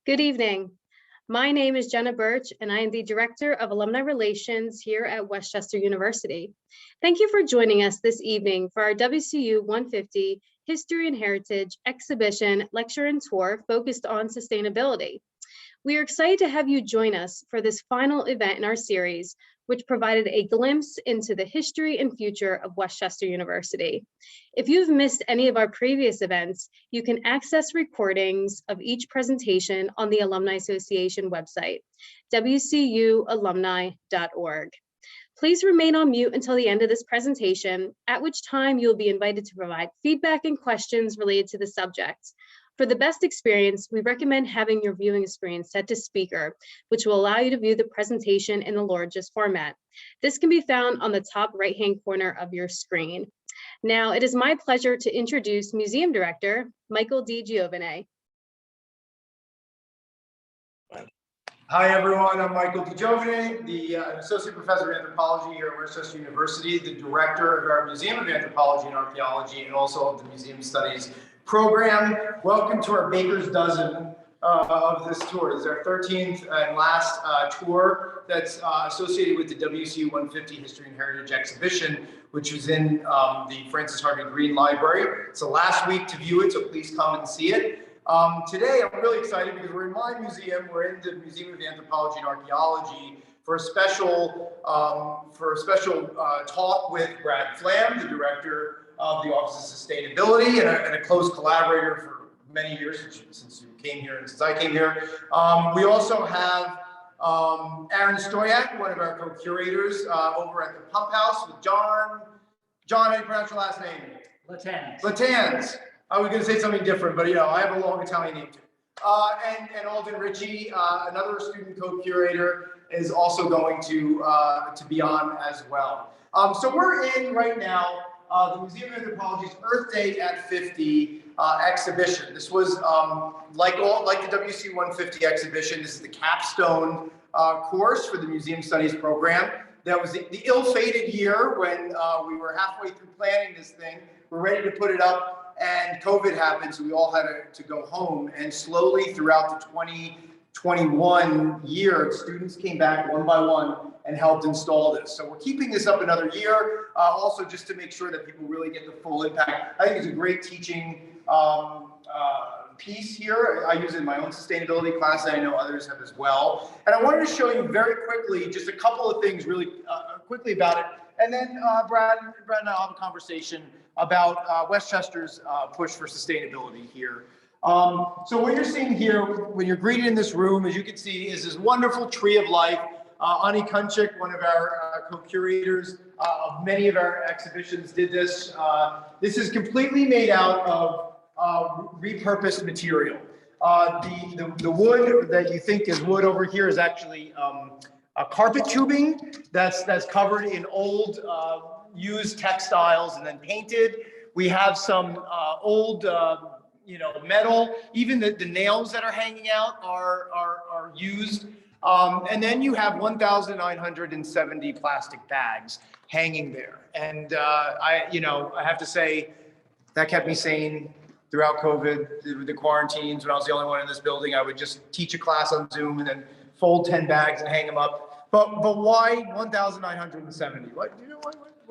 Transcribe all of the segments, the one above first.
Good evening. My name is Jenna Birch, and I am the Director of Alumni Relations here at Westchester University. Thank you for joining us this evening for our WCU 150 History and Heritage Exhibition, Lecture and Tour focused on sustainability. We are excited to have you join us for this final event in our series, which provided a glimpse into the history and future of Westchester University. If you've missed any of our previous events, you can access recordings of each presentation on the Alumni Association website, wcualumni.org. Please remain on mute until the end of this presentation, at which time you'll be invited to provide feedback and questions related to the subject. For the best experience, we recommend having your viewing screen set to speaker, which will allow you to view the presentation in the largest format. This can be found on the top right-hand corner of your screen. Now, it is my pleasure to introduce Museum Director, Michael D. Giovine. Hi everyone, I'm Michael D. Giovine, the Associate Professor of Anthropology here at Westchester University, the Director of our Museum of Anthropology and Archaeology, and also of the Museum Studies program. Welcome to our Baker's Dozen of this tour. This is our 13th and last tour that's associated with the WCU 150 History and Heritage Exhibition, which was in the Francis Harvey Green Library. It's the last week to view it, so please come and see it. Today, I'm really excited because we're in my museum. We're in the Museum of Anthropology and Archaeology for a special talk with Brad Flamm, the Director of the Office of Sustainability and a close collaborator for many years since you came here and since I came here. We also have Aaron Stoyak, one of our co-curators over at the Pumphouse with John, how do you pronounce your last name? Lattanze. I was going to say something different, but I have a long Italian name too. And Alden Ritchey, another student co-curator, is also going to be on as well. So we're in right now the Museum of Anthropology's Earth Day at 50 exhibition. This was like the WCU 150 exhibition. This is the capstone course for the Museum Studies program. That was the ill-fated year when we were halfway through planning this thing. We're ready to put it up. And COVID happened, so we all had to go home. And slowly throughout the 2021 year, students came back one by one and helped install this. So we're keeping this up another year, also just to make sure that people really get the full impact. I think it's a great teaching piece here. I use it in my own sustainability class, and I know others have as well. And I wanted to show you very quickly just a couple of things really quickly about it. And then Brad and I will have a conversation about Westchester's push for sustainability here. So what you're seeing here when you're greeted in this room, as you can see, is this wonderful tree of life. Ani Kunchik, one of our co-curators of many of our exhibitions, did this. This is completely made out of repurposed material. The wood that you think is wood over here is actually a carpet tubing that's covered in old used textiles and then painted. We have some old metal. Even the nails that are hanging out are used. And then you have 1,970 plastic bags hanging there. And I have to say that kept me sane throughout COVID, the quarantines. When I was the only one in this building, I would just teach a class on Zoom and then fold 10 bags and hang them up. But why 1,970? What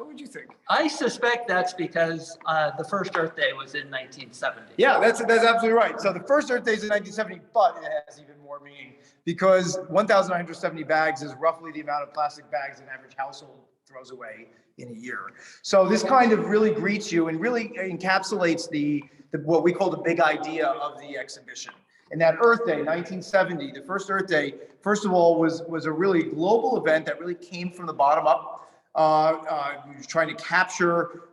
would you think? I suspect that's because the first Earth Day was in 1970. Yeah, that's absolutely right. So the first Earth Day is in 1970, but it has even more meaning because 1,970 bags is roughly the amount of plastic bags an average household throws away in a year. So this kind of really greets you and really encapsulates the what we call the big idea of the exhibition. And that Earth Day, 1970, the first Earth Day, first of all, was a really global event that really came from the bottom up. Trying to capture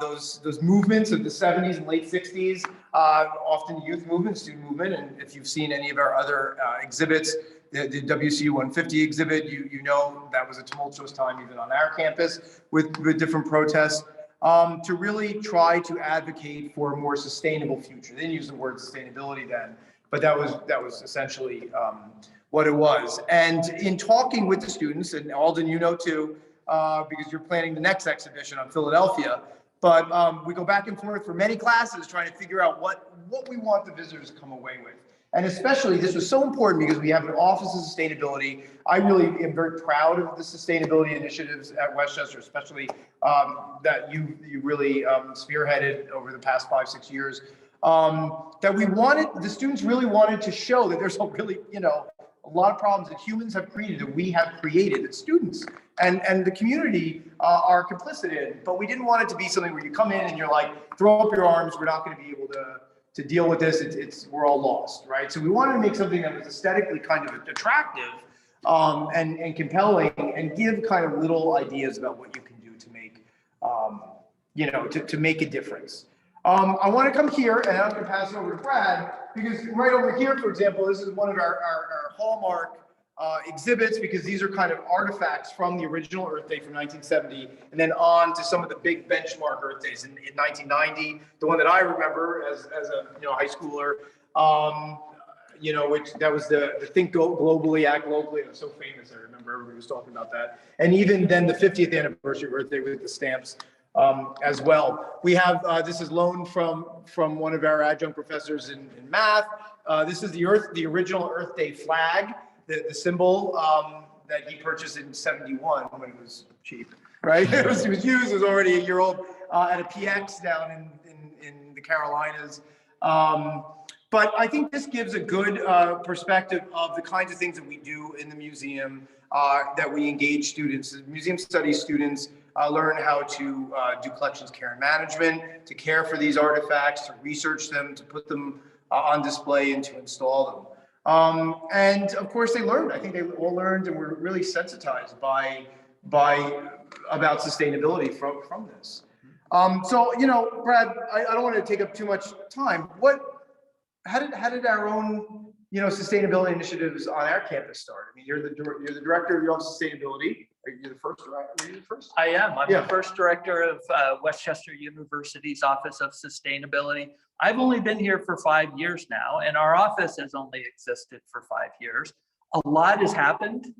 those movements of the 70s and late 60s, often youth movement, student movement. And if you've seen any of our other exhibits, the WCU 150 exhibit, you know that was a tumultuous time even on our campus with different protests. To really try to advocate for a more sustainable future. They didn't use the word sustainability then, but that was essentially what it was. And in talking with the students, and Alden, you know too, because you're planning the next exhibition on Philadelphia, but we go back and forth for many classes trying to figure out what we want the visitors to come away with. And especially, this was so important because we have an Office of Sustainability. I really am very proud of the sustainability initiatives at Westchester, especially that you really spearheaded over the past 5-6 years. That the students really wanted to show that there's a really, a lot of problems that humans have created, that we have created, that students and the community are complicit in. But we didn't want it to be something where you come in and you're like, throw up your arms, we're not going to be able to deal with this. We're all lost, right? So we wanted to make something that was aesthetically kind of attractive and compelling, and give kind of little ideas about what you can do to make, to make a difference. I want to come here, and I'm going to pass it over to Brad, because right over here, for example, this is one of our hallmark exhibits, because these are kind of artifacts from the original Earth Day from 1970, and then on to some of the big benchmark Earth Days in 1990, the one that I remember as a high schooler, which that was the Think Globally, Act Locally. It was so famous. I remember everybody was talking about that. And even then, the 50th anniversary of Earth Day with the stamps as well. We have this is loaned from one of our adjunct professors in math. This is the original Earth Day flag, the symbol that he purchased in '71 when it was cheap, right? It was used. It was already a year old at a PX down in the Carolinas. But I think this gives a good perspective of the kinds of things that we do in the museum, that we engage students. The museum studies students learn how to do collections care and management, to care for these artifacts, to research them, to put them on display, and to install them. And of course they learned. I think they all learned and were really sensitized about sustainability from this. So, Brad, I don't want to take up too much time. How did our own, sustainability initiatives on our campus start? I mean, you're the director of your own sustainability. Are you the first director? Are you the first? I am. I'm the first director of Westchester University's Office of Sustainability. I've only been here for 5 years now, and our office has only existed for 5 years. A lot has happened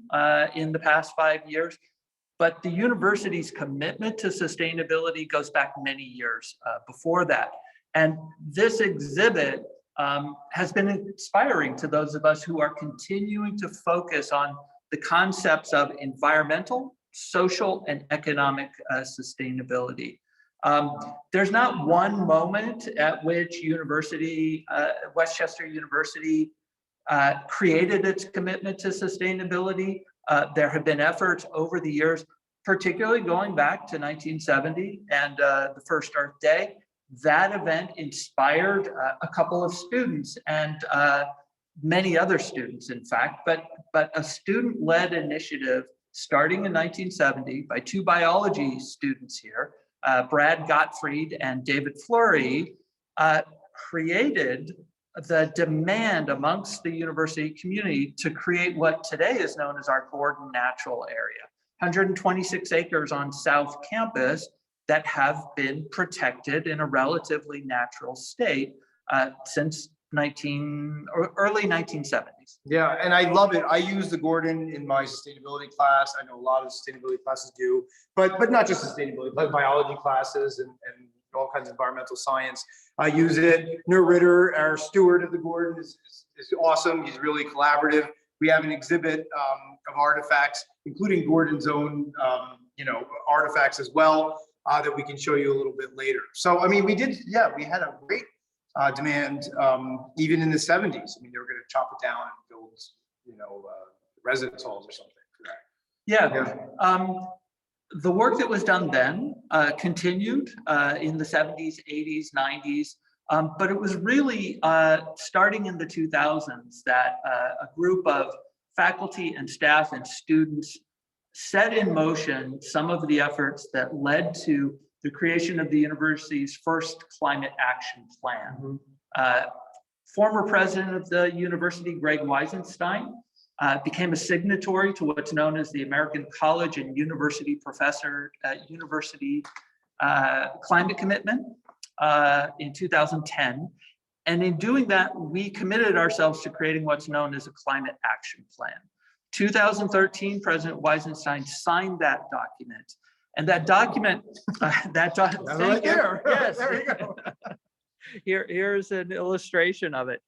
in the past 5 years, but the university's commitment to sustainability goes back many years before that. And this exhibit has been inspiring to those of us who are continuing to focus on the concepts of environmental, social, and economic sustainability. There's not one moment at which Westchester University created its commitment to sustainability. There have been efforts over the years, particularly going back to 1970 and the first Earth Day. That event inspired a couple of students and many other students, in fact, but a student-led initiative starting in 1970 by 2 biology students here, Brad Gottfried and David Fleury, created the demand amongst the university community to create what today is known as our Gordon Natural Area, 126 acres on South Campus that have been protected in a relatively natural state since early 1970s. Yeah, and I love it. I use the Gordon in my sustainability class. I know a lot of sustainability classes do, but not just sustainability, but biology classes and all kinds of environmental science. I use it. Nur Ritter, our steward of the Gordon, is awesome. He's really collaborative. We have an exhibit of artifacts, including Gordon's own, artifacts as well, that we can show you a little bit later. So, I mean, we had a great demand, even in the 70s. I mean, they were going to chop it down and build, residence halls or something. Yeah. The work that was done then continued in the 70s, 80s, 90s, but it was really starting in the 2000s that a group of faculty and staff and students set in motion some of the efforts that led to the creation of the university's first climate action plan. Former president of the university, Greg Weisenstein, became a signatory to what's known as the American College and University Professor University Climate Commitment in 2010. And in doing that, we committed ourselves to creating what's known as a climate action plan. 2013, President Weisenstein signed that document. And that document, right there. Yes. There you go. Here's an illustration of it.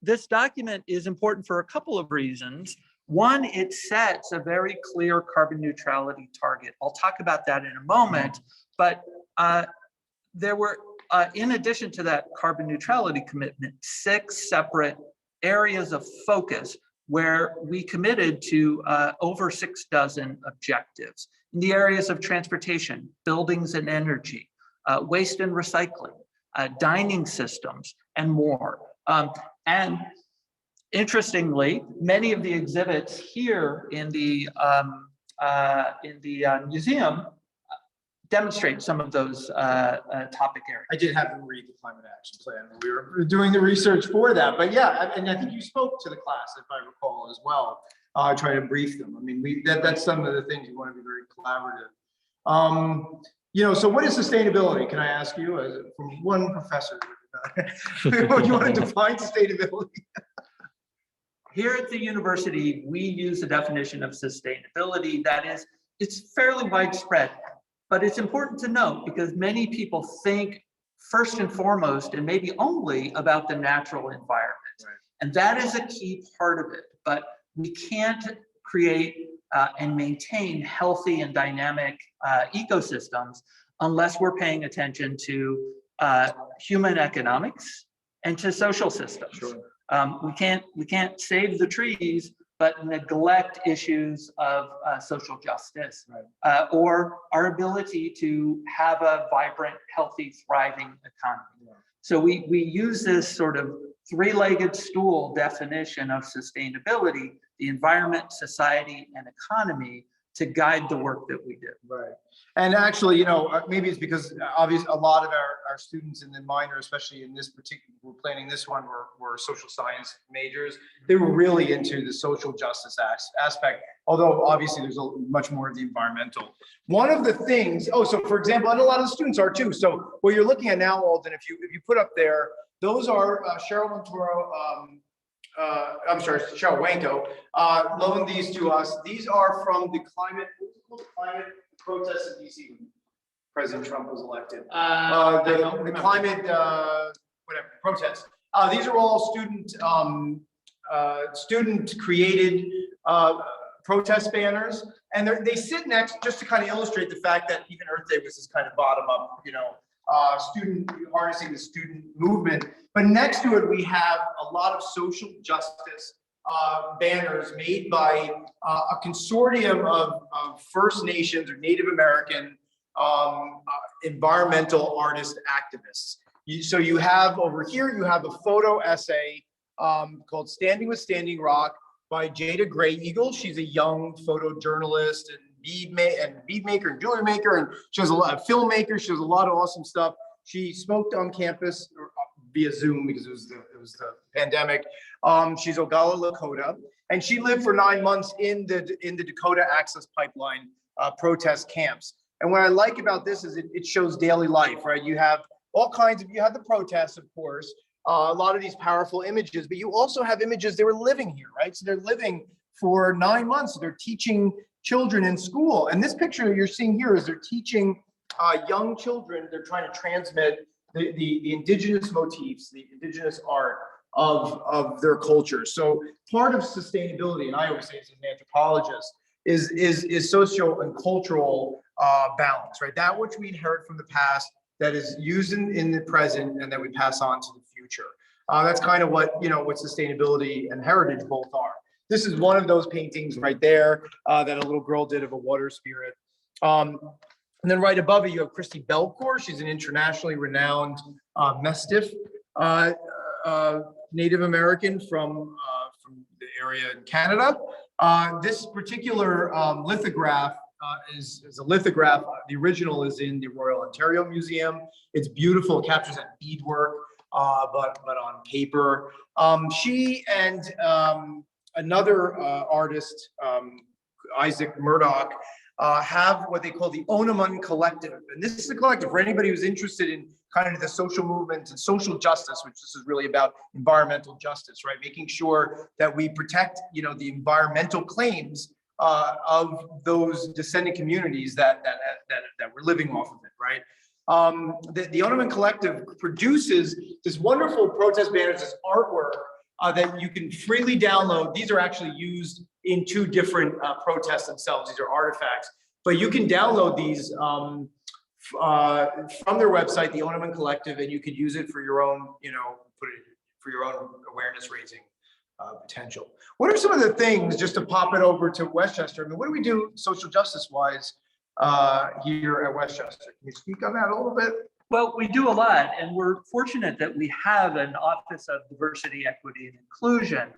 this document is important for a couple of reasons. One, it sets a very clear carbon neutrality target. I'll talk about that in a moment, but there were, in addition to that carbon neutrality commitment, 6 separate areas of focus where we committed to over 6 dozen objectives in the areas of transportation, buildings and energy, waste and recycling, dining systems, and more. And interestingly, many of the exhibits here in the museum demonstrate some of those topic areas. I did have them read the climate action plan. We were doing the research for that, but yeah, and I think you spoke to the class, if I recall, as well, trying to brief them. I mean, that's some of the things you want to be very collaborative. You know, so what is sustainability? Can I ask you, as from one professor? What do you want to define sustainability? Here at the university, we use a definition of sustainability that is, it's fairly widespread, but it's important to note because many people think first and foremost, and maybe only, about the natural environment. Right. And that is a key part of it, but we can't create and maintain healthy and dynamic ecosystems unless we're paying attention to human economics and to social systems. Sure. We can't save the trees, but neglect issues of social justice, right, or our ability to have a vibrant, healthy, thriving economy. Yeah. So we use this sort of 3-legged stool definition of sustainability, the environment, society, and economy, to guide the work that we do. Right. And actually, you know, maybe it's because obviously a lot of our students in the minor, especially in this particular, we're planning this one, were social science majors. They were really into the social justice aspect, although obviously there's much more of the environmental. One of the things, so for example, and a lot of the students are too. So what you're looking at now, Alden, if you put up there, those are Cheryl Montoro, Cheryl Wanko loaned these to us. These are from the climate protests in DC when President Trump was elected. The climate protests. These are all student created protest banners, and they sit next, just to kind of illustrate the fact that even Earth Day was this kind of bottom up, you know, student harnessing the student movement. But next to it, we have a lot of social justice banners made by a consortium of First Nations or Native American environmental artist activists. So you have over here, you have a photo essay called Standing with Standing Rock by Jada Gray Eagle. She's a young photojournalist and bead maker and jewelry maker, and she has a lot of filmmaker. She has a lot of awesome stuff. She smoked on campus via Zoom because it was the pandemic. She's Oglala Lakota, and she lived for 9 months in the Dakota Access Pipeline protest camps. And what I like about this is it shows daily life, right? You have all kinds of, you have the protests, of course, a lot of these powerful images, but you also have images, they were living here, right? So they're living for 9 months. They're teaching children in school. And this picture you're seeing here is they're teaching young children, they're trying to transmit the indigenous motifs, the indigenous art of their culture. So part of sustainability, and I always say as an anthropologist, is social and cultural balance, right? That which we inherit from the past that is used in the present and that we pass on to the future. That's kind of what, what sustainability and heritage both are. This is one of those paintings right there that a little girl did of a water spirit. And then right above it, you have Christy Belcourt. She's an internationally renowned Mastiff Native American from the area in Canada. This particular lithograph is a lithograph. The original is in the Royal Ontario Museum. It's beautiful. It captures that beadwork, but on paper. She and another artist, Isaac Murdoch, have what they call the Onamun Collective. And this is a collective for anybody who's interested in kind of the social movement and social justice, which this is really about environmental justice, right? Making sure that we protect, the environmental claims of those descendant communities that we're living off of it, right? The Onamun Collective produces this wonderful protest banners, this artwork that you can freely download. These are actually used in two different protests themselves. These are artifacts, but you can download these from their website, the Onaman Collective, and you could use it for your own, put it for your own awareness raising potential. What are some of the things, just to pop it over to Westchester? I mean, what do we do social justice wise here at Westchester? Can you speak on that a little bit? Well, we do a lot, and we're fortunate that we have an Office of Diversity, Equity, and Inclusion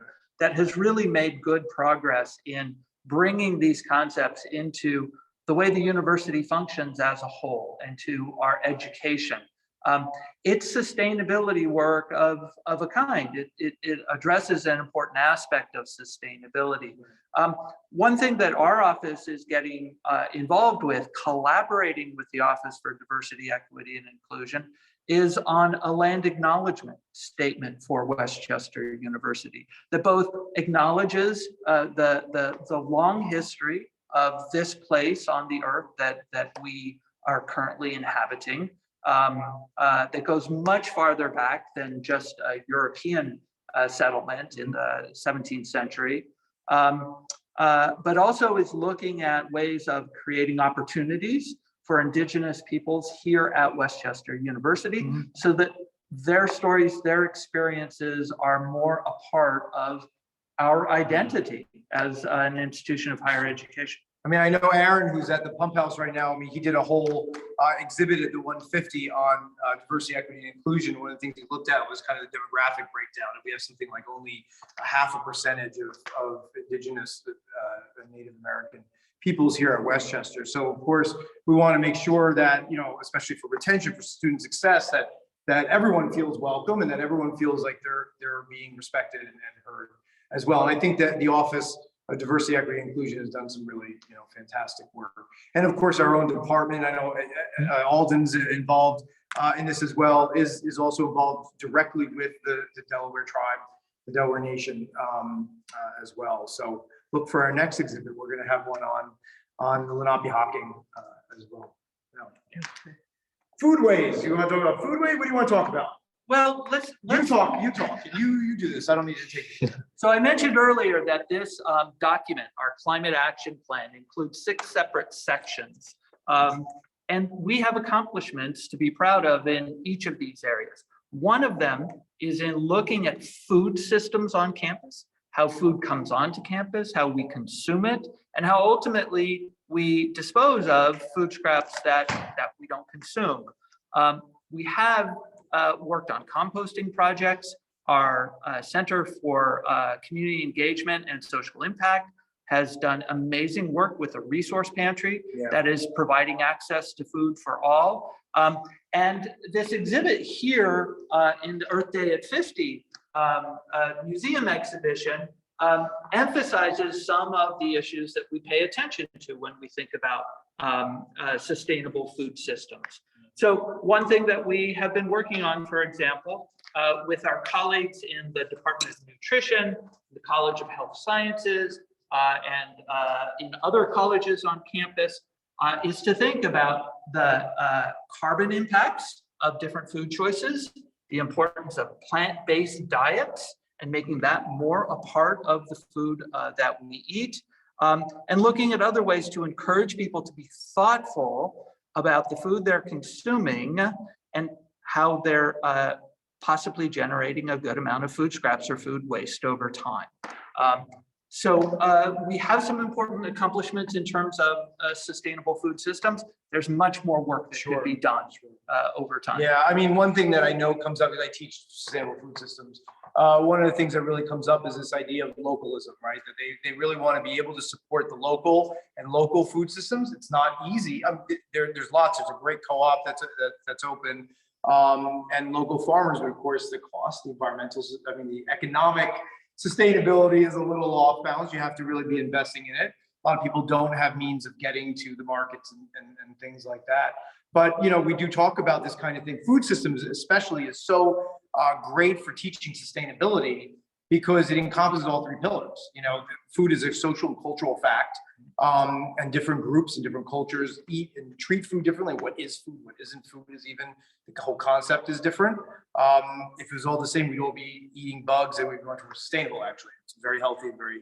that has really made good progress in bringing these concepts into the way the university functions as a whole and to our education. It's sustainability work of a kind. It addresses an important aspect of sustainability. One thing that our office is getting involved with, collaborating with the Office for Diversity, Equity, and Inclusion, is on a land acknowledgement statement for Westchester University that both acknowledges the long history of this place on the earth that we are currently inhabiting, that goes much farther back than just a European settlement in the 17th century, but also is looking at ways of creating opportunities for Indigenous peoples here at Westchester University, so that their stories, their experiences are more a part of our identity as an institution of higher education. I mean, I know Aaron, who's at the Pumphouse right now. I mean, he did a whole exhibit at the 150 on diversity, equity, and inclusion. One of the things he looked at was kind of the demographic breakdown. And we have something like only 0.5% of Indigenous Native American peoples here at Westchester. So, of course, we want to make sure that, especially for retention, for student success, that everyone feels welcome and that everyone feels like they're being respected and heard as well. And I think that the Office of Diversity, Equity, and Inclusion has done some really, fantastic work. And of course, our own department, I know Alden's involved in this as well, is also involved directly with the Delaware tribe, the Delaware Nation as well. So look for our next exhibit. We're going to have one on the Lenape-Hocking as well. Foodways. You want to talk about foodways? What do you want to talk about? Well, let's You talk. You do this. I don't need to take it. So I mentioned earlier that this document, our climate action plan, includes 6 separate sections. And we have accomplishments to be proud of in each of these areas. One of them is in looking at food systems on campus, how food comes onto campus, how we consume it, and how ultimately we dispose of food scraps that we don't consume. We have worked on composting projects. Our Center for Community Engagement and Social Impact has done amazing work with a resource pantry that is providing access to food for all. And this exhibit here in the Earth Day at 50 museum exhibition emphasizes some of the issues that we pay attention to when we think about sustainable food systems. So one thing that we have been working on, for example, with our colleagues in the Department of Nutrition, the College of Health Sciences, and in other colleges on campus, is to think about the carbon impacts of different food choices, the importance of plant-based diets, and making that more a part of the food that we eat, and looking at other ways to encourage people to be thoughtful about the food they're consuming and how they're possibly generating a good amount of food scraps or food waste over time. So we have some important accomplishments in terms of sustainable food systems. There's much more work that could be done over time. Yeah, I mean, one thing that I know comes up as I teach sustainable food systems, one of the things that really comes up is this idea of localism, right? That they really want to be able to support the local food systems. It's not easy. There's lots. There's a great co-op that's open, and local farmers, but of course the cost, the environmental, the economic sustainability is a little off balance. You have to really be investing in it. A lot of people don't have means of getting to the markets and things like that. But we do talk about this kind of thing. Food systems especially is so great for teaching sustainability because it encompasses all three pillars. You know, food is a social and cultural fact, and different groups and different cultures eat and treat food differently. What is food? What isn't food is even, the whole concept is different. If it was all the same, we'd all be eating bugs and we'd be much more sustainable, actually. It's very healthy and very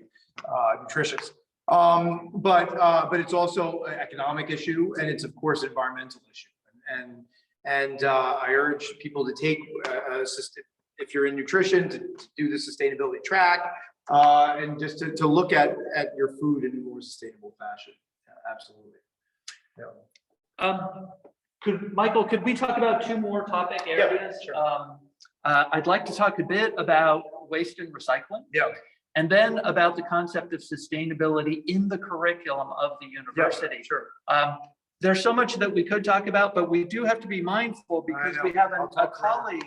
nutritious. But it's also an economic issue, and it's of course an environmental issue. And I urge people to take, if you're in nutrition, to do the sustainability track, and just to look at your food in a more sustainable fashion. Yeah, absolutely. Yeah. Michael, could we talk about two more topic areas? Yeah, sure. I'd like to talk a bit about waste and recycling. Yeah. And then about the concept of sustainability in the curriculum of the university. Yeah, sure. There's so much that we could talk about, but we do have to be mindful because we have a colleague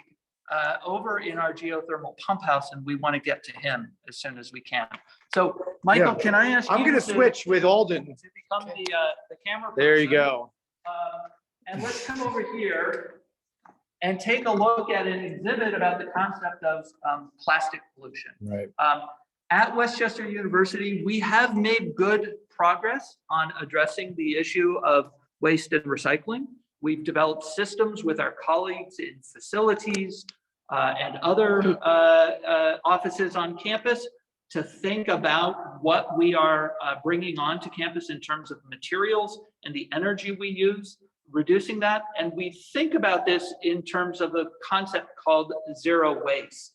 over in our geothermal pump house, and we want to get to him as soon as we can. So, Michael, can I ask you? I'm going to switch with Alden. To become the camera person. There you go. And let's come over here and take a look at an exhibit about the concept of plastic pollution. Right. At Westchester University, we have made good progress on addressing the issue of waste and recycling. We've developed systems with our colleagues in facilities and other offices on campus to think about what we are bringing onto campus in terms of materials and the energy we use, reducing that. And we think about this in terms of a concept called zero waste.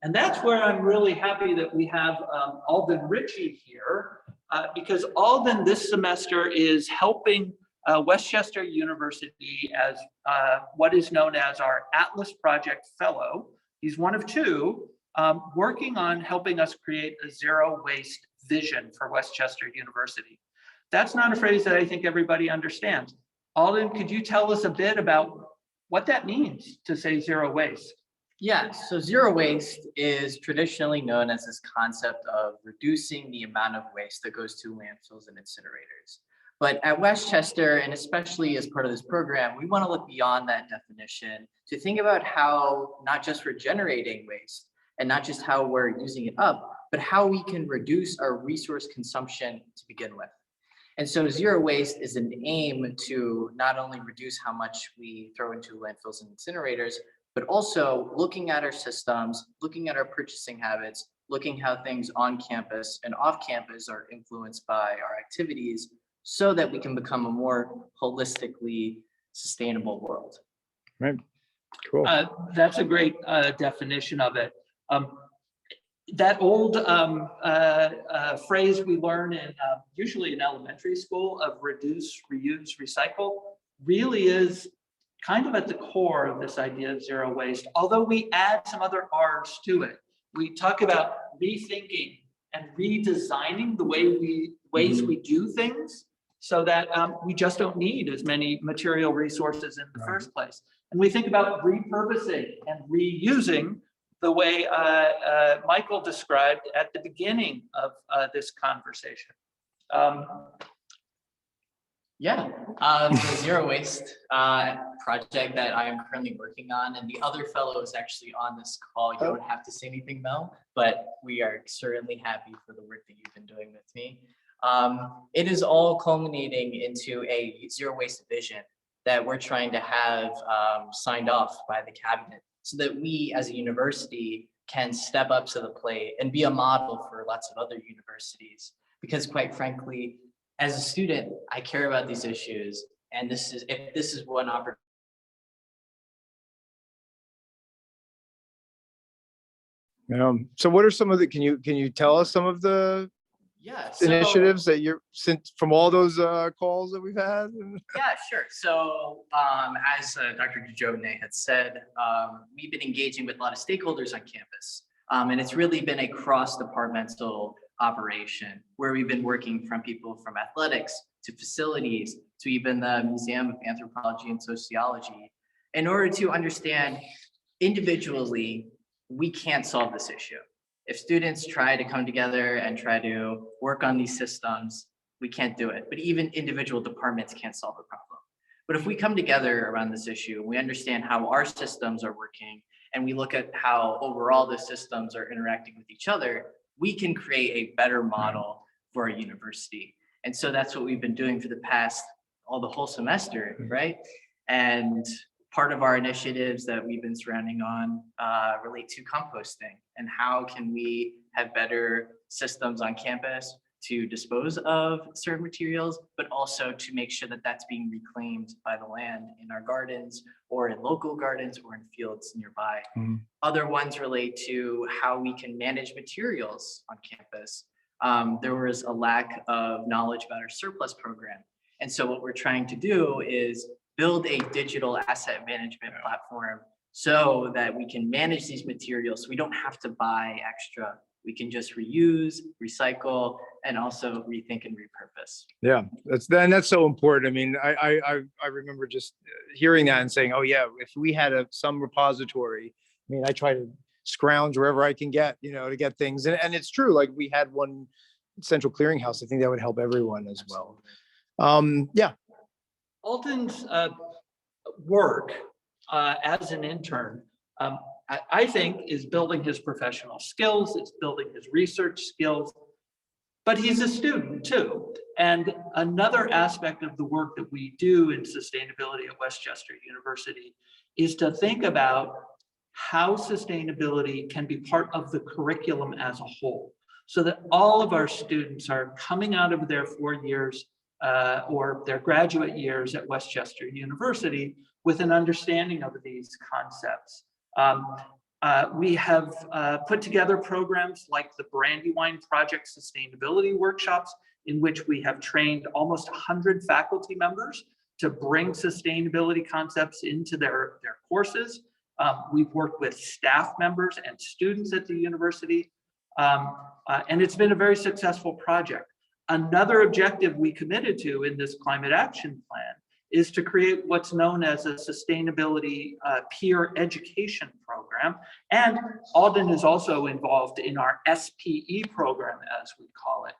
And that's where I'm really happy that we have Alden Ritchey here, because Alden this semester is helping Westchester University as what is known as our Atlas Project Fellow. He's one of two, working on helping us create a zero waste vision for Westchester University. That's not a phrase that I think everybody understands. Alden, could you tell us a bit about what that means to say zero waste? Yeah, so zero waste is traditionally known as this concept of reducing the amount of waste that goes to landfills and incinerators. But at Westchester, and especially as part of this program, we want to look beyond that definition to think about how not just we're generating waste and not just how we're using it up, but how we can reduce our resource consumption to begin with. And so zero waste is an aim to not only reduce how much we throw into landfills and incinerators, but also looking at our systems, looking at our purchasing habits, looking how things on campus and off campus are influenced by our activities so that we can become a more holistically sustainable world. Right, cool. That's a great definition of it. That old phrase we learn in usually in elementary school of reduce, reuse, recycle really is kind of at the core of this idea of zero waste, although we add some other R's to it. We talk about rethinking and redesigning the ways we do things so that we just don't need as many material resources in the first place. And we think about repurposing and reusing the way Michael described at the beginning of this conversation. The zero waste project that I am currently working on, and the other fellow is actually on this call. You don't have to say anything, Mel, but we are certainly happy for the work that you've been doing with me. It is all culminating into a zero waste vision that we're trying to have signed off by the cabinet so that we as a university can step up to the plate and be a model for lots of other universities. Because quite frankly, as a student, I care about these issues, and if this is one opportunity. So what are some of the, can you tell us some of the initiatives that you're sent from all those calls that we've had? Yeah, sure. So as Dr. Giovine had said, we've been engaging with a lot of stakeholders on campus, and it's really been a cross-departmental operation where we've been working from people from athletics to facilities to even the Museum of Anthropology and Sociology in order to understand individually we can't solve this issue. If students try to come together and try to work on these systems, we can't do it. But even individual departments can't solve the problem. But if we come together around this issue, we understand how our systems are working and we look at how overall the systems are interacting with each other, we can create a better model for a university. And so that's what we've been doing for the whole semester, right? And part of our initiatives that we've been surrounding on relate to composting and how can we have better systems on campus to dispose of certain materials, but also to make sure that that's being reclaimed by the land in our gardens or in local gardens or in fields nearby. Other ones relate to how we can manage materials on campus. There was a lack of knowledge about our surplus program. And so what we're trying to do is build a digital asset management platform so that we can manage these materials. So we don't have to buy extra. We can just reuse, recycle, and also rethink and repurpose. Yeah, that's so important. I mean, I remember just hearing that and saying, oh yeah, if we had some repository, I mean, I try to scrounge wherever I can get, to get things. And it's true, like we had one central clearinghouse. I think that would help everyone as well. Yeah. Alden's work as an intern, I think, is building his professional skills, it's building his research skills, but he's a student too. And another aspect of the work that we do in sustainability at Westchester University is to think about how sustainability can be part of the curriculum as a whole, so that all of our students are coming out of their 4 years or their graduate years at Westchester University with an understanding of these concepts. We have put together programs like the Brandywine Project Sustainability Workshops, in which we have trained almost 100 faculty members to bring sustainability concepts into their courses. We've worked with staff members and students at the university, and it's been a very successful project. Another objective we committed to in this climate action plan is to create what's known as a sustainability peer education program. And Alden is also involved in our SPE program, as we call it.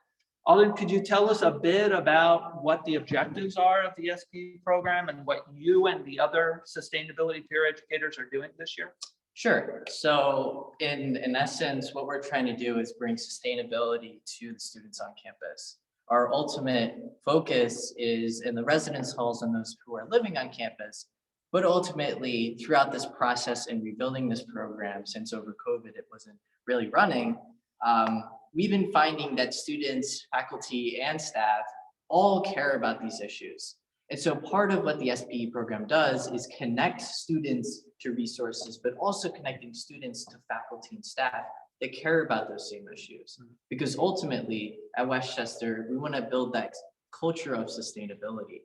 Alden, could you tell us a bit about what the objectives are of the SPE program and what you and the other sustainability peer educators are doing this year? Sure. So in essence, what we're trying to do is bring sustainability to the students on campus. Our ultimate focus is in the residence halls and those who are living on campus, but ultimately throughout this process in rebuilding this program, since over COVID it wasn't really running, we've been finding that students, faculty, and staff all care about these issues. And so part of what the SPE program does is connect students to resources, but also connecting students to faculty and staff that care about those same issues. Because ultimately at Westchester, we want to build that culture of sustainability.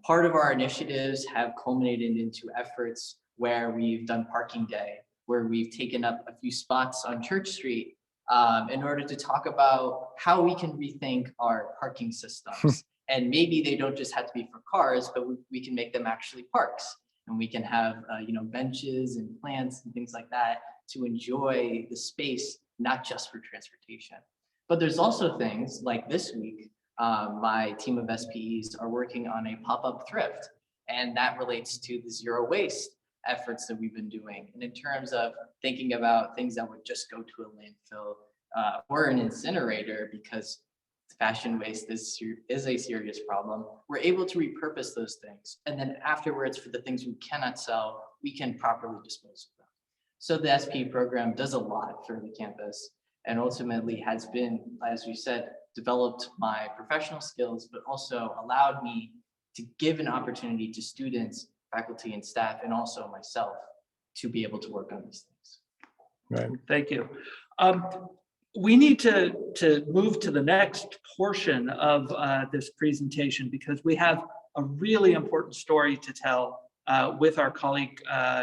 Part of our initiatives have culminated into efforts where we've done parking day, where we've taken up a few spots on Church Street in order to talk about how we can rethink our parking systems. And maybe they don't just have to be for cars, but we can make them actually parks. And we can have benches and plants and things like that to enjoy the space, not just for transportation. But there's also things like this week, my team of SPEs are working on a pop-up thrift, and that relates to the zero waste efforts that we've been doing. And in terms of thinking about things that would just go to a landfill or an incinerator, because fashion waste is a serious problem, we're able to repurpose those things. And then afterwards, for the things we cannot sell, we can properly dispose of them. So the SPE program does a lot for the campus and ultimately has been, as we said, developed my professional skills, but also allowed me to give an opportunity to students, faculty, and staff, and also myself to be able to work on these things. Right. Thank you. We need to move to the next portion of this presentation because we have a really important story to tell with our colleague,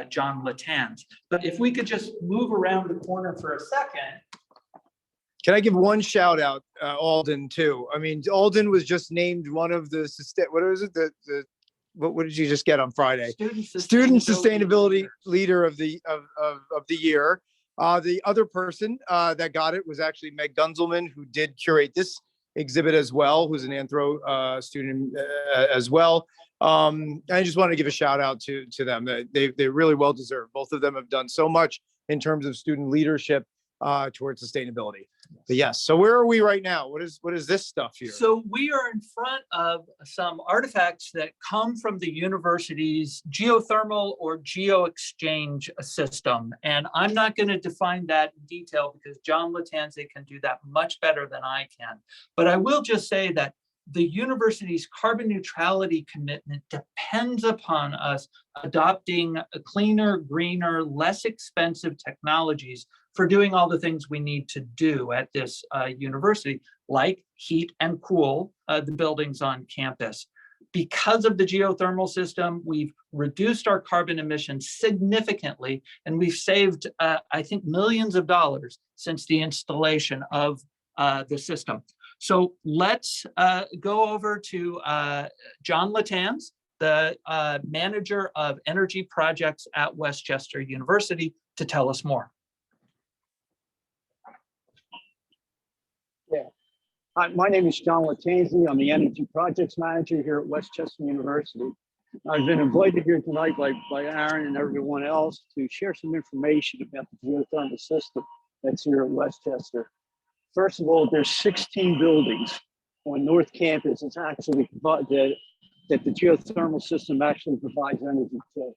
John Lattanze. But if we could just move around the corner for a second. Can I give one shout out, Alden, too? I mean, Alden was just named one of the, what is it? What did you just get on Friday? Student Sustainability Leader of the Year. The other person that got it was actually Meg Gunzelman, who did curate this exhibit as well, who's an anthro student as well. I just want to give a shout out to them. They really well deserved. Both of them have done so much in terms of student leadership towards sustainability. But yes, so where are we right now? What is this stuff here? So we are in front of some artifacts that come from the university's geothermal or Geo-Exchange system. And I'm not going to define that in detail because John Lattanze can do that much better than I can. But I will just say that the university's carbon neutrality commitment depends upon us adopting cleaner, greener, less expensive technologies for doing all the things we need to do at this university, like heat and cool the buildings on campus. Because of the geothermal system, we've reduced our carbon emissions significantly, and we've saved, I think, millions of dollars since the installation of the system. So let's go over to John Lattanze, the manager of energy projects at Westchester University, to tell us more. Yeah. Hi, my name is John Lattanze. I'm the Energy Projects Manager here at Westchester University. I've been invited here tonight by Aaron and everyone else to share some information about the geothermal system that's here at Westchester. First of all, there's 16 buildings on North Campus. It's actually that the geothermal system actually provides energy to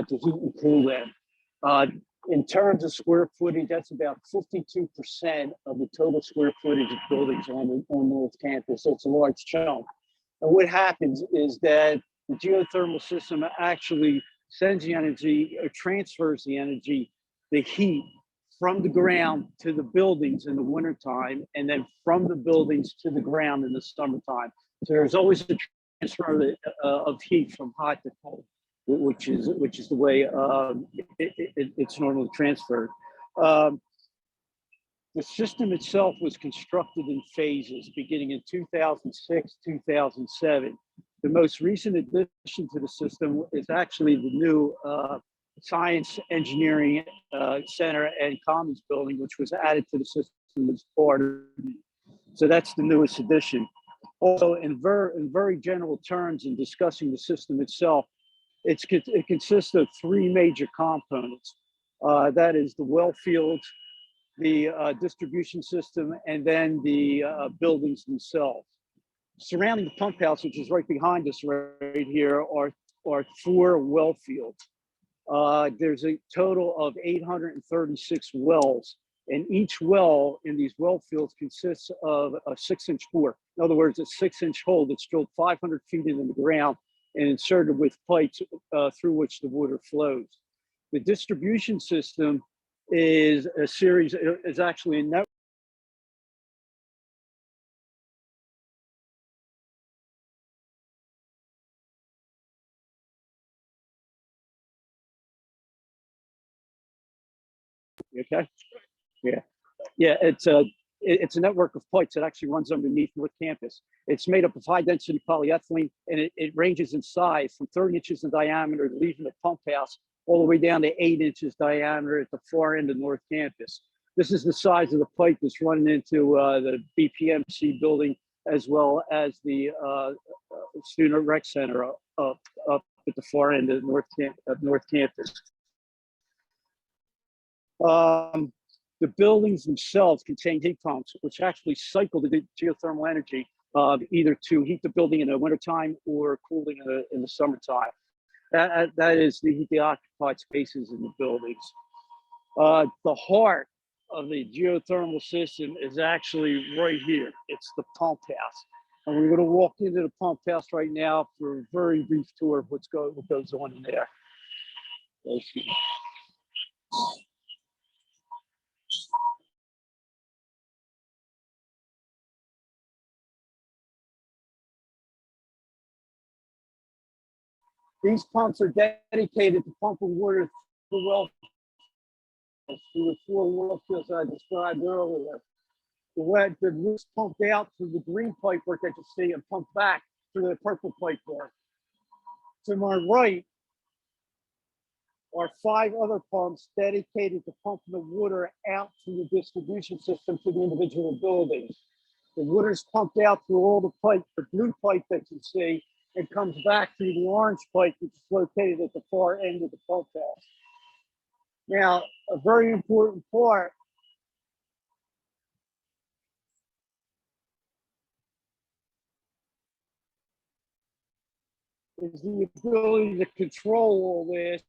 heat and cool them. In terms of square footage, that's about 52% of the total square footage of buildings on North Campus. So it's a large chunk. And what happens is that the geothermal system actually sends the energy or transfers the energy, the heat, from the ground to the buildings in the wintertime, and then from the buildings to the ground in the summertime. So there's always a transfer of heat from hot to cold, which is the way it's normally transferred. The system itself was constructed in phases beginning in 2006, 2007. The most recent addition to the system is actually the new Science, Engineering Center and Commons building, which was added to the system as part of it. So that's the newest addition. Also, in very general terms, in discussing the system itself, it consists of three major components. That is the well fields, the distribution system, and then the buildings themselves. Surrounding the pump house, which is right behind us right here, are four well fields. There's a total of 836 wells, and each well in these well fields consists of a 6-inch bore. In other words, a 6-inch hole that's drilled 500 feet into the ground and inserted with pipes through which the water flows. The distribution system is actually a network. Okay. Yeah. It's a network of pipes that actually runs underneath North Campus. It's made up of high density polyethylene, and it ranges in size from 30 inches in diameter, leaving the pump house, all the way down to 8 inches diameter at the far end of North Campus. This is the size of the pipe that's running into the BPMC building, as well as the Student Rec Center up at the far end of North Campus. The buildings themselves contain heat pumps, which actually cycle the geothermal energy either to heat the building in the wintertime or cooling in the summertime. That is to heat the occupied spaces in the buildings. The heart of the geothermal system is actually right here. It's the pump house. And we're going to walk into the pump house right now for a very brief tour of what goes on in there. These pumps are dedicated to pumping water through the four well fields I described earlier. The water's pumped out through the green pipe work that you see and pumped back through the purple pipe work. To my right are 5 other pumps dedicated to pumping the water out through the distribution system to the individual buildings. The water is pumped out through all the pipe, the blue pipe that you see and comes back through the orange pipe, which is located at the far end of the Pumphouse. Now, a very important part is the ability to control all this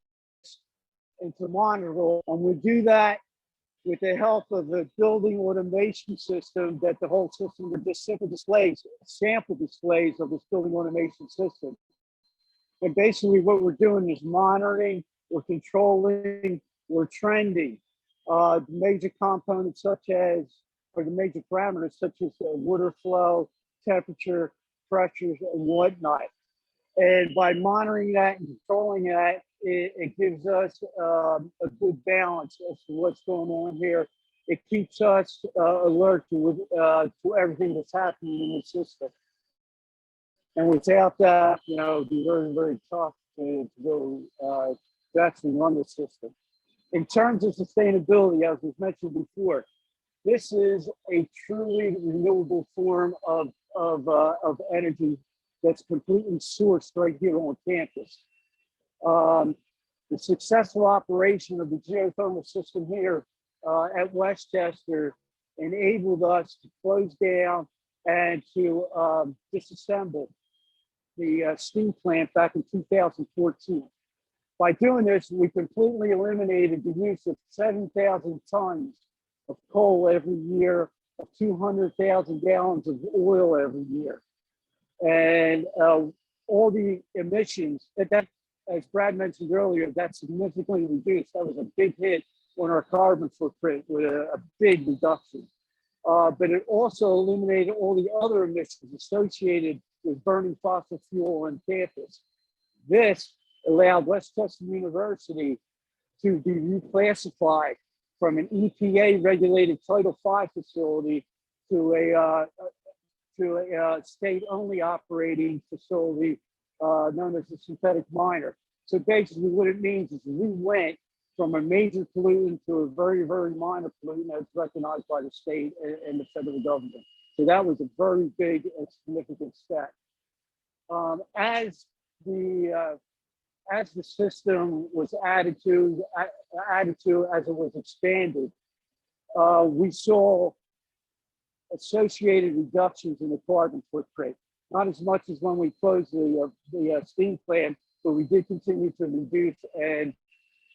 and to monitor it. And we do that with the help of the building automation system that the whole system just simply displays, sample displays of this building automation system. And basically what we're doing is monitoring, we're controlling, we're trending major components such as, or the major parameters such as water flow, temperature, pressures, and whatnot. And by monitoring that and controlling that, it gives us a good balance as to what's going on here. It keeps us alert to everything that's happening in the system. And without that, it'd be very, very tough to actually run the system. In terms of sustainability, as was mentioned before, this is a truly renewable form of energy that's completely sourced right here on campus. The successful operation of the geothermal system here at Westchester enabled us to close down and to disassemble the steam plant back in 2014. By doing this, we completely eliminated the use of 7,000 tons of coal every year, of 200,000 gallons of oil every year. And all the emissions, that, as Brad mentioned earlier, that significantly reduced. That was a big hit on our carbon footprint with a big reduction. But it also eliminated all the other emissions associated with burning fossil fuel on campus. This allowed Westchester University to be reclassified from an EPA regulated Title V facility to a state-only operating facility known as a synthetic miner. So basically what it means is we went from a major pollutant to a very, very minor pollutant that's recognized by the state and the federal government. So that was a very big and significant step. As the system was added to as it was expanded, we saw associated reductions in the carbon footprint. Not as much as when we closed the steam plant, but we did continue to reduce. And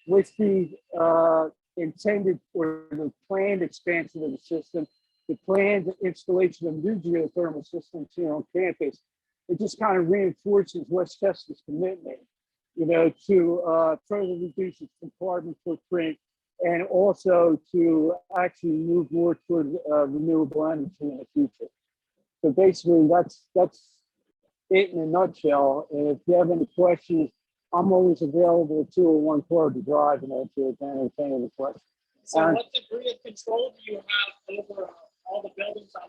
with the intended or the planned expansion of the system, the planned installation of new geothermal systems here on campus, it just kind of reinforces Westchester's commitment, to further reduce its carbon footprint and also to actually move more toward renewable energy in the future. So basically, that's it in a nutshell. And if you have any questions, I'm always available at 201 Car to drive and answer any questions. So what degree of control do you have over all the buildings on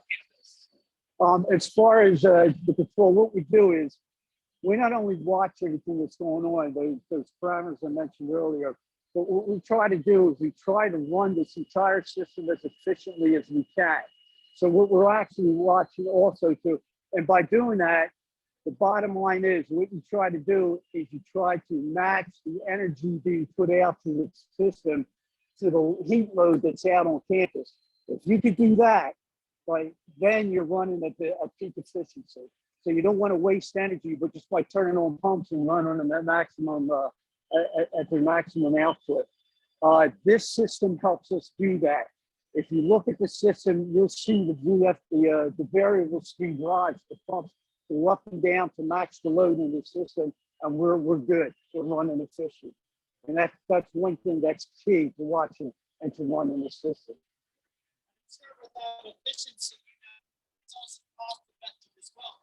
campus? As far as the control, what we do is we not only watch everything that's going on, those parameters I mentioned earlier, but what we try to do is we try to run this entire system as efficiently as we can. So what we're actually watching also too, and by doing that, the bottom line is what you try to do is you try to match the energy being put out to the system to the heat load that's out on campus. If you could do that, then you're running at peak efficiency. So you don't want to waste energy, but just by turning on pumps and running them at maximum at their maximum output. This system helps us do that. If you look at the system, you'll see the variable speed drives, the pumps go up and down to match the load in the system, and we're good. We're running efficient, and that's one thing that's key to watching and to running the system. Sure, with that efficiency, it's also cost effective as well.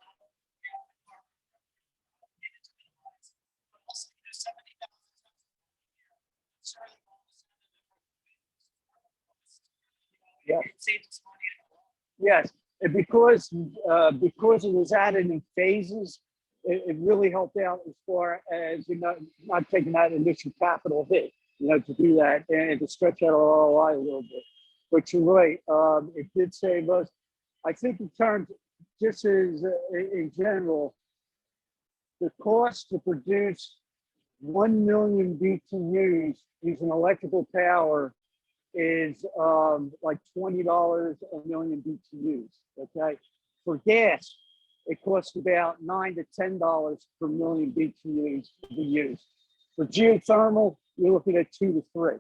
Yeah. Yes, and because it was added in phases, it really helped out as far as not taking that initial capital hit, to do that and to stretch out our ROI a little bit. But you're right, it did save us. I think in terms, just as in general, the cost to produce 1 million BTUs using electrical power is like $20 a million BTUs. Okay, for gas, it costs about $9 to $10 per million BTUs to be used. For geothermal, you're looking at 2 to 3.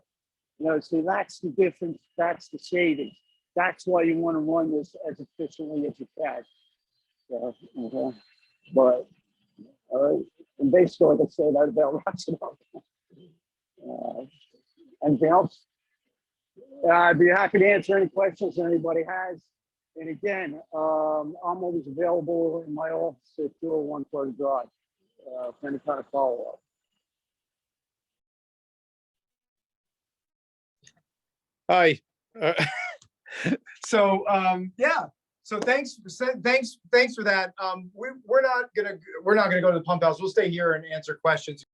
You know, so that's the difference. That's the savings. That's why you want to run this as efficiently as you can. So, okay. But and basically, like I said, that about wraps it up. Anything else? I'd be happy to answer any questions that anybody has. And again, I'm always available in my office at 201 Florida Drive for any kind of follow-up. Hi. So yeah. So thanks for that. We're not gonna go to the pump house. We'll stay here and answer questions.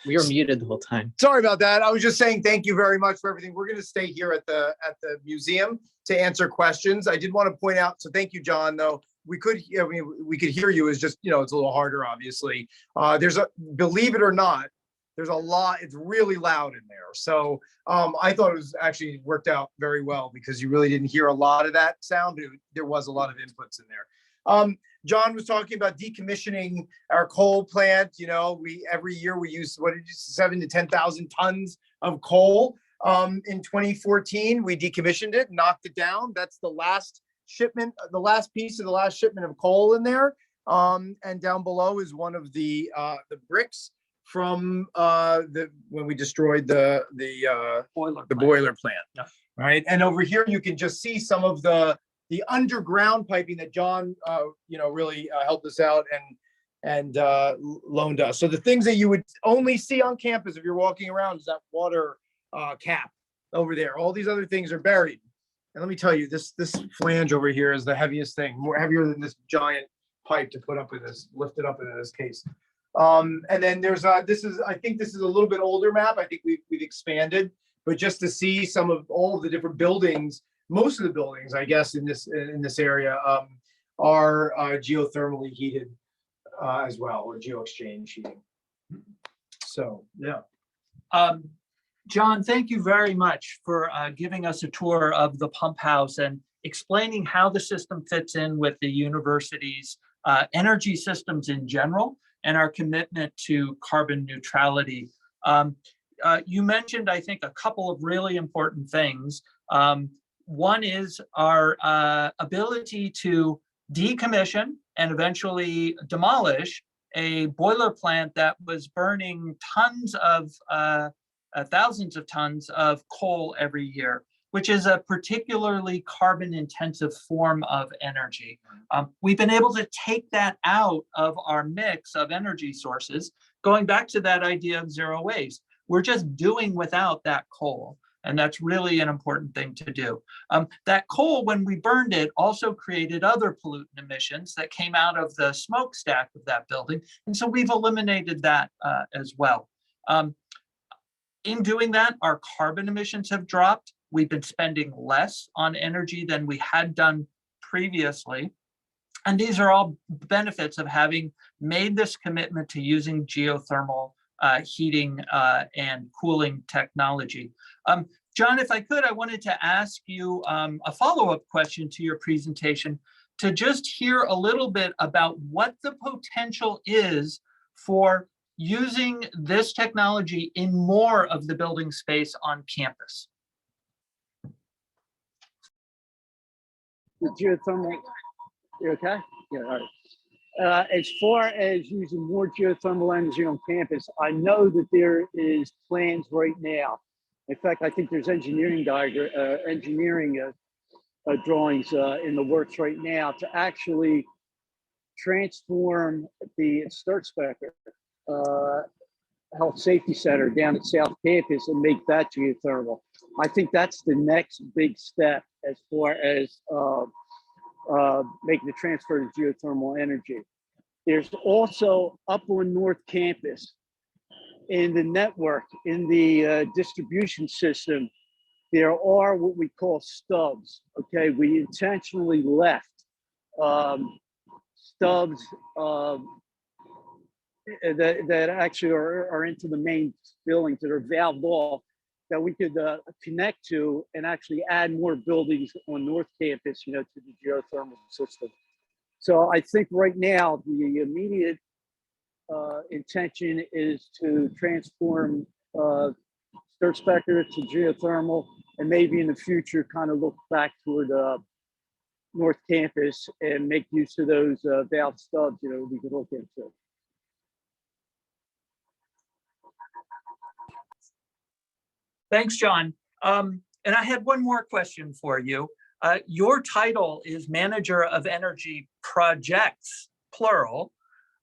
We were muted the whole time. Sorry about that. I was just saying thank you very much for everything. We're going to stay here at the museum to answer questions. I did want to point out, so thank you, John, though. We could hear you. It's just, you know, it's a little harder, obviously. Believe it or not, there's a lot, it's really loud in there. So I thought it was actually worked out very well because you really didn't hear a lot of that sound. There was a lot of inputs in there. John was talking about decommissioning our coal plant. You know, every year we use 7,000 to 10,000 tons of coal. In 2014, we decommissioned it, knocked it down. That's the last shipment, the last piece of the last shipment of coal in there. And down below is one of the bricks from when we destroyed the boiler plant. Yeah. Right. And over here you can just see some of the underground piping that John, really helped us out and loaned us. So the things that you would only see on campus if you're walking around is that water cap over there. All these other things are buried. And let me tell you, this flange over here is the heaviest thing, more heavier than this giant pipe to put up in this, lift it up into this case. And then there's I think this is a little bit older map. I think we've expanded, but just to see some of all of the different buildings. Most of the buildings, I guess, in this area are geothermally heated as well, or Geo-Exchange heating. So, yeah. John, thank you very much for giving us a tour of the pump house and explaining how the system fits in with the university's energy systems in general and our commitment to carbon neutrality. You mentioned, I think, a couple of really important things. One is our ability to decommission and eventually demolish a boiler plant that was burning thousands of tons of coal every year, which is a particularly carbon intensive form of energy. We've been able to take that out of our mix of energy sources, going back to that idea of zero waste. We're just doing without that coal. And that's really an important thing to do. That coal, when we burned it, also created other pollutant emissions that came out of the smokestack of that building. And so we've eliminated that as well. In doing that, our carbon emissions have dropped. We've been spending less on energy than we had done previously. And these are all benefits of having made this commitment to using geothermal heating and cooling technology. John, if I could, I wanted to ask you a follow-up question to your presentation to just hear a little bit about what the potential is for using this technology in more of the building space on campus. The geothermal, you okay? Yeah, all right. As far as using more geothermal energy on campus, I know that there is plans right now. In fact, I think there's engineering drawings in the works right now to actually transform the Sturzbecker Health Safety Center down at South Campus and make that geothermal. I think that's the next big step as far as making the transfer to geothermal energy. There's also up on North Campus in the network, in the distribution system, there are what we call stubs. Okay, we intentionally left stubs that actually are into the main buildings that are valved off that we could connect to and actually add more buildings on North Campus, you know, to the geothermal system. So I think right now the immediate intention is to transform Sturtspeker to geothermal, and maybe in the future kind of look back toward North Campus and make use of those valve stubs, you know, we could look into. Thanks, John. And I had one more question for you. Your title is Manager of Energy Projects, plural.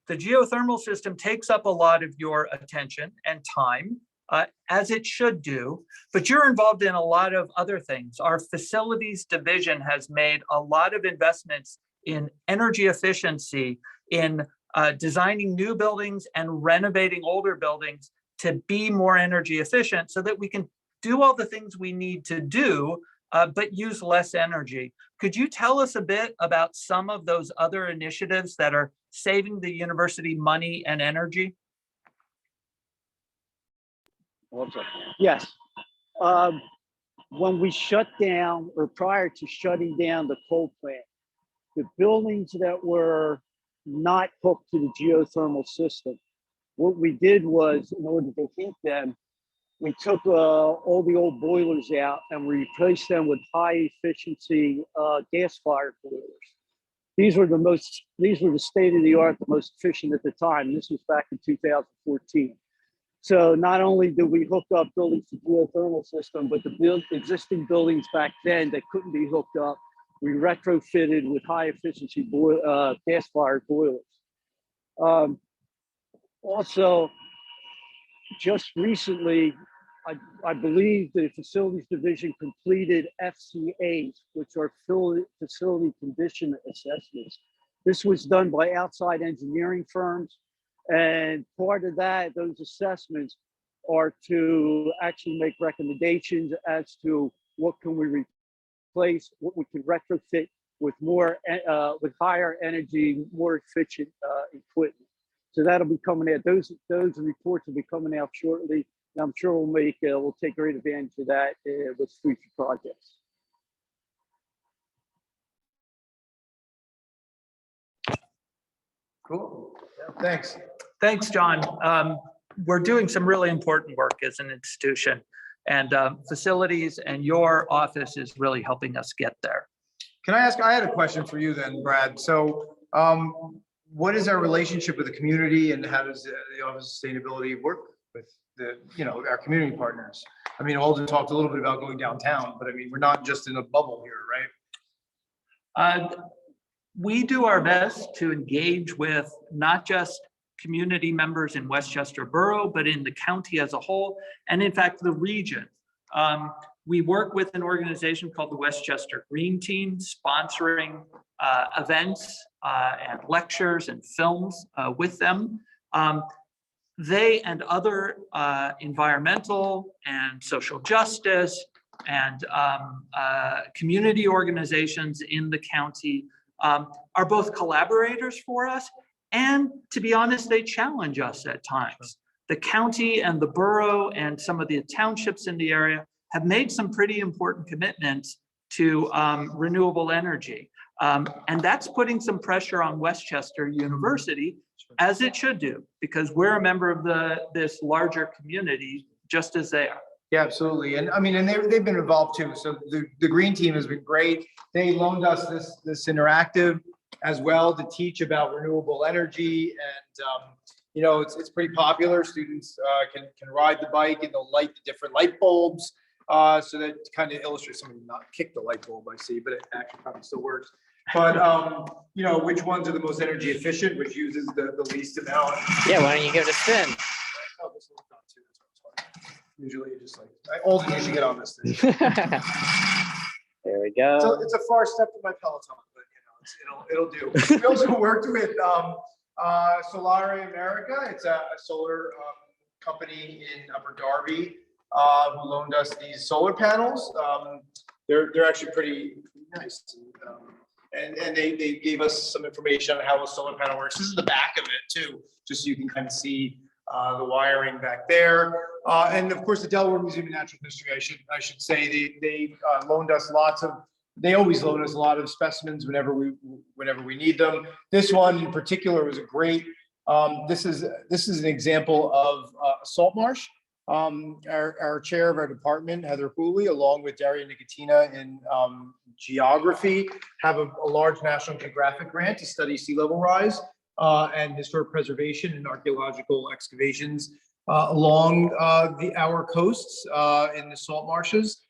The geothermal system takes up a lot of your attention and time, as it should do, but you're involved in a lot of other things. Our facilities division has made a lot of investments in energy efficiency, in designing new buildings and renovating older buildings to be more energy efficient so that we can do all the things we need to do, but use less energy. Could you tell us a bit about some of those other initiatives that are saving the university money and energy? Yes. When we shut down, or prior to shutting down the coal plant, the buildings that were not hooked to the geothermal system, what we did was, in order to heat them, we took all the old boilers out and we replaced them with high efficiency gas-fired boilers. These were the state of the art, the most efficient at the time. This was back in 2014. So not only did we hook up buildings to geothermal system, but the existing buildings back then that couldn't be hooked up, we retrofitted with high efficiency gas-fired boilers. Also, just recently, I believe the facilities division completed FCAs, which are facility condition assessments. This was done by outside engineering firms. And part of that, those assessments are to actually make recommendations as to what can we replace, what we can retrofit with more, with higher energy, more efficient equipment. So that'll be coming out. Those reports will be coming out shortly. And I'm sure we'll take great advantage of that with future projects. Cool. Yeah, thanks. Thanks, John. We're doing some really important work as an institution, and facilities and your office is really helping us get there. Can I ask, I had a question for you then, Brad. So what is our relationship with the community, and how does the Office of Sustainability work with our community partners? I mean, Alden talked a little bit about going downtown, but I mean, we're not just in a bubble here, right? We do our best to engage with not just community members in Westchester Borough, but in the county as a whole, and in fact, the region. We work with an organization called the Westchester Green Team, sponsoring events and lectures and films with them. They and other environmental and social justice and community organizations in the county are both collaborators for us, and to be honest, they challenge us at times. The county and the borough and some of the townships in the area have made some pretty important commitments to renewable energy. And that's putting some pressure on Westchester University, as it should do, because we're a member of this larger community, just as they are. Yeah, absolutely. And I mean, and they've been involved too. So the Green Team has been great. They loaned us this interactive as well to teach about renewable energy. And, it's pretty popular. Students can ride the bike and they'll light the different light bulbs. So that kind of illustrates, somebody not kick the light bulb, I see, but it actually probably still works. But, which ones are the most energy efficient, which uses the least amount. Yeah, why don't you give it a spin? Oh, this one's not too, that's what's hard. Usually you just Alden, you should get on this thing. There we go. So it's a far step from my Peloton, but it'll do. We also worked with Solare America, it's a solar company in Upper Darby who loaned us these solar panels. They're actually pretty nice. And they gave us some information on how a solar panel works. This is the back of it too, just so you can kind of see the wiring back there. And of course, the Delaware Museum of Natural History, I should say, they loaned us they always loan us a lot of specimens whenever we need them. This one in particular was a great, this is an example of salt marsh. Our chair of our department, Heather Hooley, along with Daria Nicotina in geography, have a large National Geographic grant to study sea level rise and historic preservation and archaeological excavations along our coasts in the salt marshes.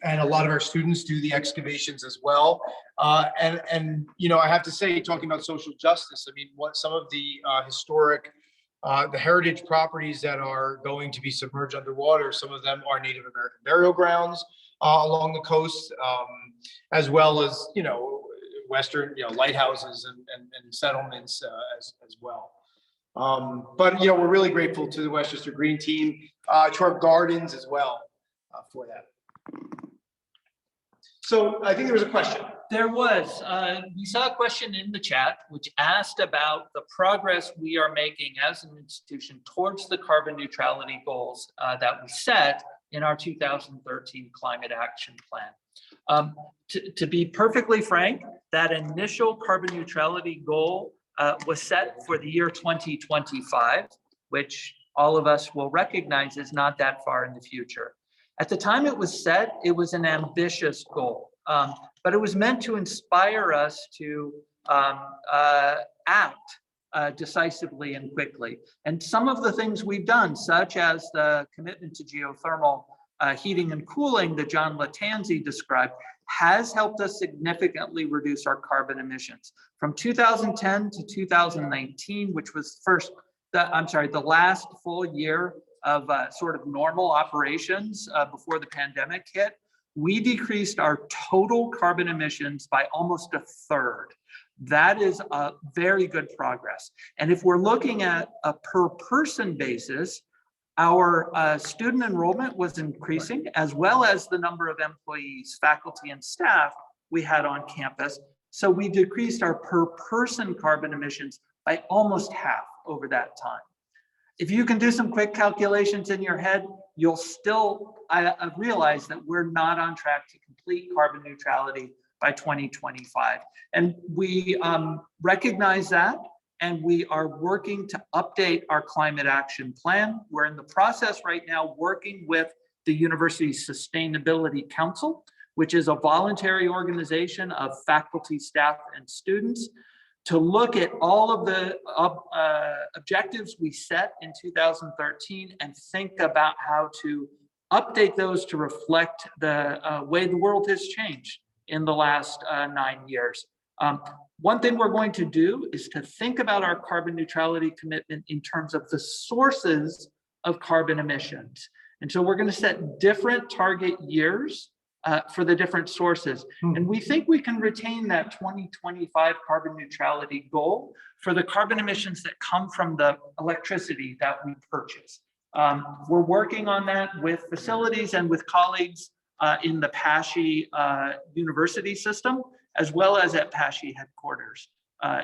And a lot of our students do the excavations as well. And you know, I have to say, talking about social justice, I mean, what some of the historic, the heritage properties that are going to be submerged underwater, some of them are Native American burial grounds along the coast, as well as, you know, Western, you know, lighthouses and settlements as well. But, you know, we're really grateful to the Westchester Green team, to our gardens as well for that. So I think there was a question. There was. We saw a question in the chat which asked about the progress we are making as an institution towards the carbon neutrality goals that we set in our 2013 climate action plan. To be perfectly frank, that initial carbon neutrality goal was set for the year 2025, which all of us will recognize is not that far in the future. At the time it was set, it was an ambitious goal, but it was meant to inspire us to act decisively and quickly. And some of the things we've done, such as the commitment to geothermal heating and cooling that John Lattanze described, has helped us significantly reduce our carbon emissions. From 2010 to 2019, which was the last full year of sort of normal operations before the pandemic hit, we decreased our total carbon emissions by almost a third. That is a very good progress. And if we're looking at a per person basis, our student enrollment was increasing, as well as the number of employees, faculty, and staff we had on campus. So we decreased our per person carbon emissions by almost half over that time. If you can do some quick calculations in your head, you'll still realize that we're not on track to complete carbon neutrality by 2025. And we recognize that, and we are working to update our climate action plan. We're in the process right now working with the University's Sustainability Council, which is a voluntary organization of faculty, staff, and students, to look at all of the objectives we set in 2013 and think about how to update those to reflect the way the world has changed in the last 9 years. One thing we're going to do is to think about our carbon neutrality commitment in terms of the sources of carbon emissions. And so we're going to set different target years for the different sources. And we think we can retain that 2025 carbon neutrality goal for the carbon emissions that come from the electricity that we purchase. We're working on that with facilities and with colleagues in the PASHE university system, as well as at PASHE headquarters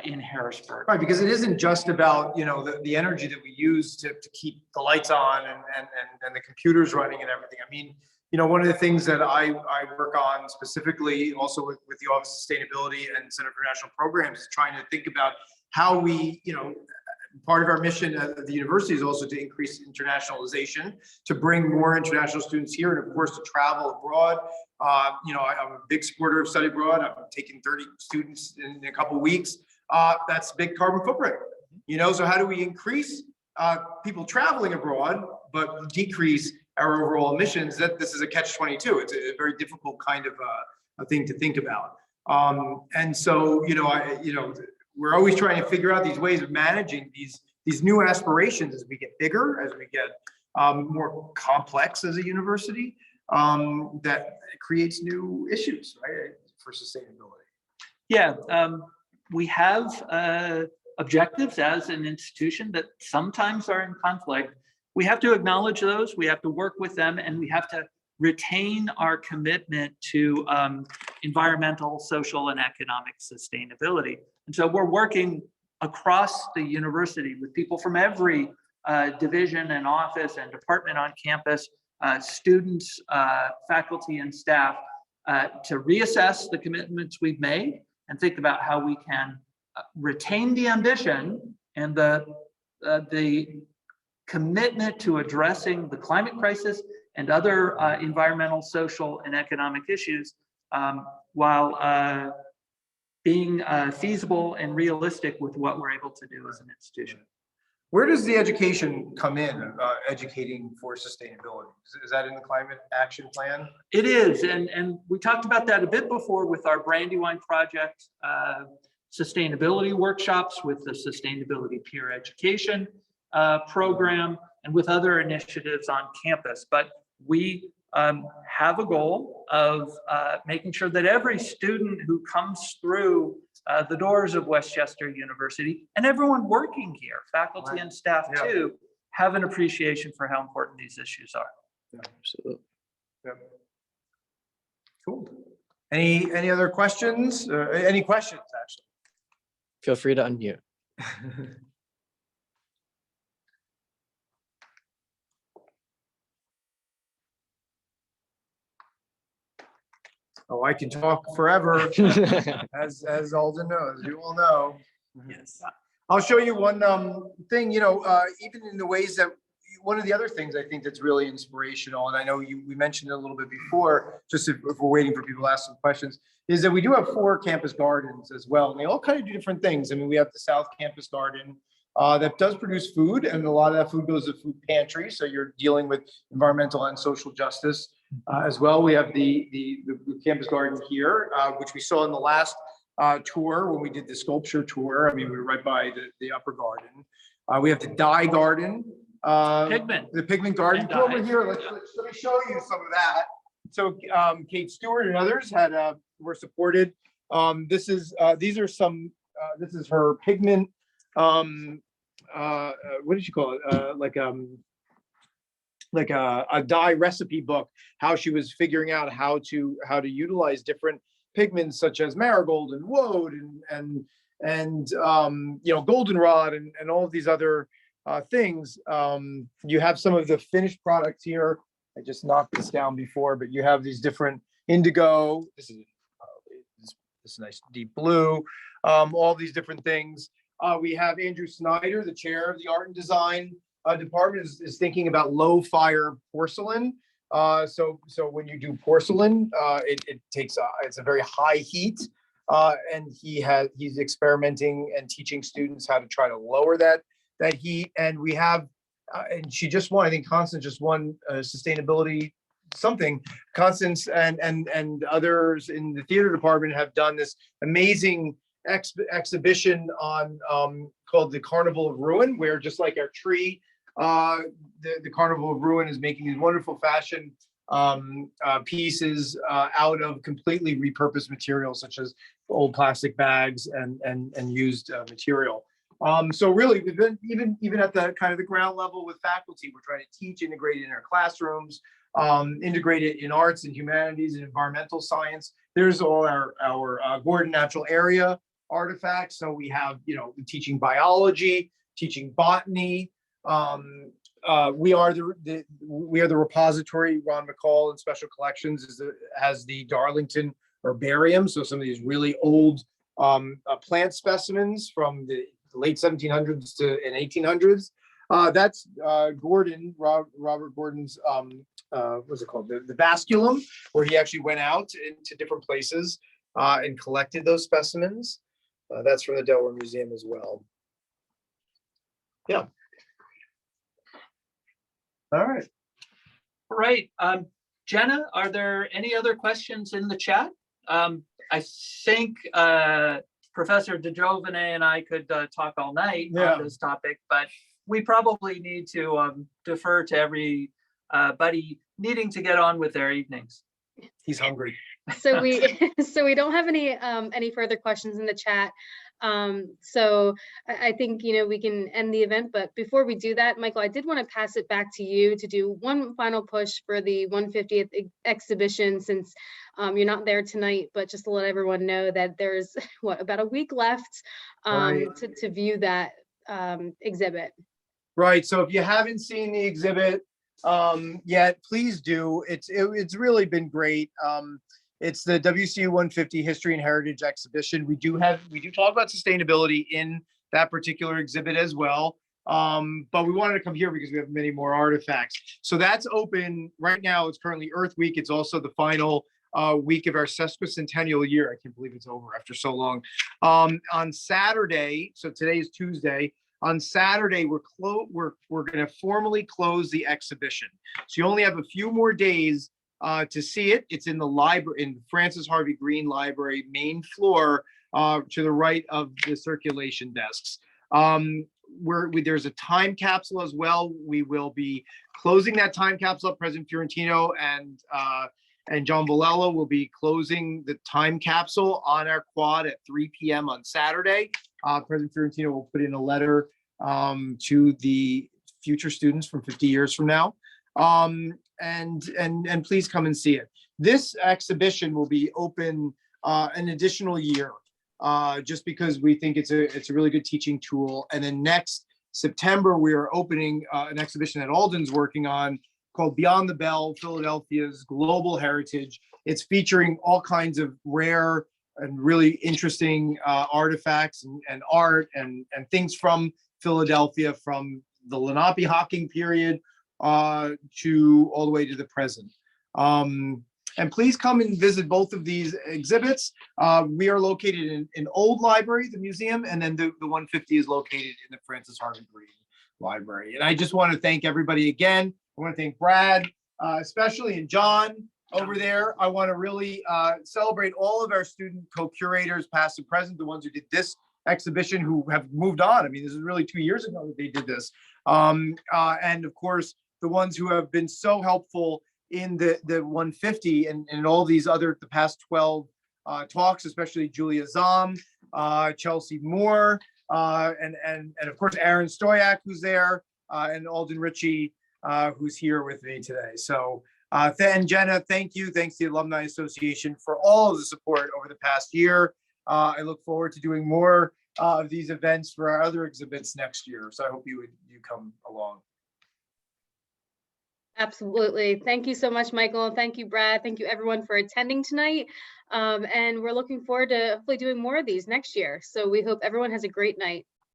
in Harrisburg. Right, because it isn't just about, you know, the energy that we use to keep the lights on and the computers running and everything. I mean, you know, one of the things that I work on specifically also with the Office of Sustainability and Center for National Programs is trying to think about how we, you know, part of our mission at the university is also to increase internationalization, to bring more international students here, and of course to travel abroad. You know, I'm a big supporter of study abroad. I'm taking 30 students in a couple of weeks. That's a big carbon footprint. You know, so how do we increase people traveling abroad, but decrease our overall emissions? That this is a catch-22. It's a very difficult kind of a thing to think about. And so, you know, we're always trying to figure out these ways of managing these new aspirations as we get bigger, as we get more complex as a university. That creates new issues, right, for sustainability. Yeah, we have objectives as an institution that sometimes are in conflict. We have to acknowledge those, we have to work with them, and we have to retain our commitment to environmental, social, and economic sustainability. And so we're working across the university with people from every division and office and department on campus, students, faculty, and staff to reassess the commitments we've made and think about how we can retain the ambition and the commitment to addressing the climate crisis and other environmental, social, and economic issues while being feasible and realistic with what we're able to do as an institution. Where does the education come in, educating for sustainability? Is that in the climate action plan? It is, and we talked about that a bit before with our Brandywine project, sustainability workshops, with the sustainability peer education program, and with other initiatives on campus. But we have a goal of making sure that every student who comes through the doors of Westchester University, and everyone working here, faculty and staff too, have an appreciation for how important these issues are. Yeah, absolutely. Yeah. Cool. Any other questions? Any questions, actually? Feel free to unmute. Oh, I can talk forever, as Alden knows. You all know. Yes. I'll show you one thing. You know, even in the ways that one of the other things I think that's really inspirational, and I know we mentioned it a little bit before, just if we're waiting for people to ask some questions, is that we do have 4 campus gardens as well, and they all kind of do different things. I mean, we have the South Campus Garden that does produce food, and a lot of that food goes to food pantry, so you're dealing with environmental and social justice as well. We have the campus garden here, which we saw in the last tour when we did the sculpture tour. I mean, we were right by the upper garden. We have the dye garden. Pigment. The pigment garden. Come over here. Let me show you some of that. So Kate Stewart and others were supported. These are some. This is her pigment. What did you call it? Like a dye recipe book. How she was figuring out how to utilize different pigments such as marigold and woad and you know, goldenrod and all of these other things. You have some of the finished products here. I just knocked this down before, but you have these different indigo. This is nice deep blue. All these different things. We have Andrew Snyder, the chair of the art and design department, is thinking about low fire porcelain. So when you do porcelain, it takes it's a very high heat, and he's experimenting and teaching students how to try to lower that heat. And we have and she just won, I think Constance just won sustainability something. Constance and others in the theater department have done this amazing exhibition on called the Carnival of Ruin, where just like our tree, the Carnival of Ruin is making these wonderful fashion pieces out of completely repurposed materials such as old plastic bags and used material. So really, we've been even at the kind of the ground level with faculty, we're trying to teach, integrate it in our classrooms, integrate it in arts and humanities and environmental science. There's all our Gordon Natural Area artifacts. So we have, teaching biology, teaching botany. We are the repository. Ron McCall in Special Collections has the Darlington herbarium. So some of these really old plant specimens from the late 1700s and 1800s. That's Gordon, Robert Gordon's, what's it called? The Vasculum, where he actually went out into different places and collected those specimens. That's from the Delaware Museum as well. Yeah. All right. All right. Jenna, are there any other questions in the chat? I think Professor Giovine and I could talk all night on this topic, but we probably need to defer to everybody needing to get on with their evenings. He's hungry. So we don't have any further questions in the chat. So I think, we can end the event, but before we do that, Michael, I did want to pass it back to you to do one final push for the 150th exhibition, since you're not there tonight, but just to let everyone know that there's about a week left Right. to view that exhibit. Right. So if you haven't seen the exhibit yet, please do. It's really been great. It's the WCU 150 History and Heritage Exhibition. We do talk about sustainability in that particular exhibit as well. But we wanted to come here because we have many more artifacts. So that's open right now. It's currently Earth Week. It's also the final week of our sesquicentennial year. I can't believe it's over after so long. On Saturday, so today is Tuesday. On Saturday, we're going to formally close the exhibition. So you only have a few more days to see it. It's in the library, in Francis Harvey Green Library, main floor, to the right of the circulation desks. There's a time capsule as well. We will be closing that time capsule. President Fiorentino and John Villella will be closing the time capsule on our quad at 3 p.m. on Saturday. President Fiorentino will put in a letter to the future students from 50 years from now. And please come and see it. This exhibition will be open an additional year, just because we think it's a really good teaching tool. And then next September, we are opening an exhibition that Alden's working on called Beyond the Bell, Philadelphia's Global Heritage. It's featuring all kinds of rare and really interesting artifacts and art and things from Philadelphia, from the Lenape-Hocking period to all the way to the present. And please come and visit both of these exhibits. We are located in an old library, the museum, and then the 150 is located in the Francis Harvey Green Library. And I just want to thank everybody again. I want to thank Brad, especially, and John over there. I want to really celebrate all of our student co-curators, past and present, the ones who did this exhibition, who have moved on. I mean, this is really 2 years ago that they did this. And of course, the ones who have been so helpful in the 150 and all these the past 12 talks, especially Julia Zom, Chelsea Moore, and of course, Aaron Stoyak, who's there, and Alden Ritchey, who's here with me today. So, and Jenna, thank you. Thanks to the Alumni Association for all of the support over the past year. I look forward to doing more of these events for our other exhibits next year. So I hope you come along. Absolutely. Thank you so much, Michael. Thank you, Brad. Thank you, everyone, for attending tonight. And we're looking forward to hopefully doing more of these next year. So we hope everyone has a great night.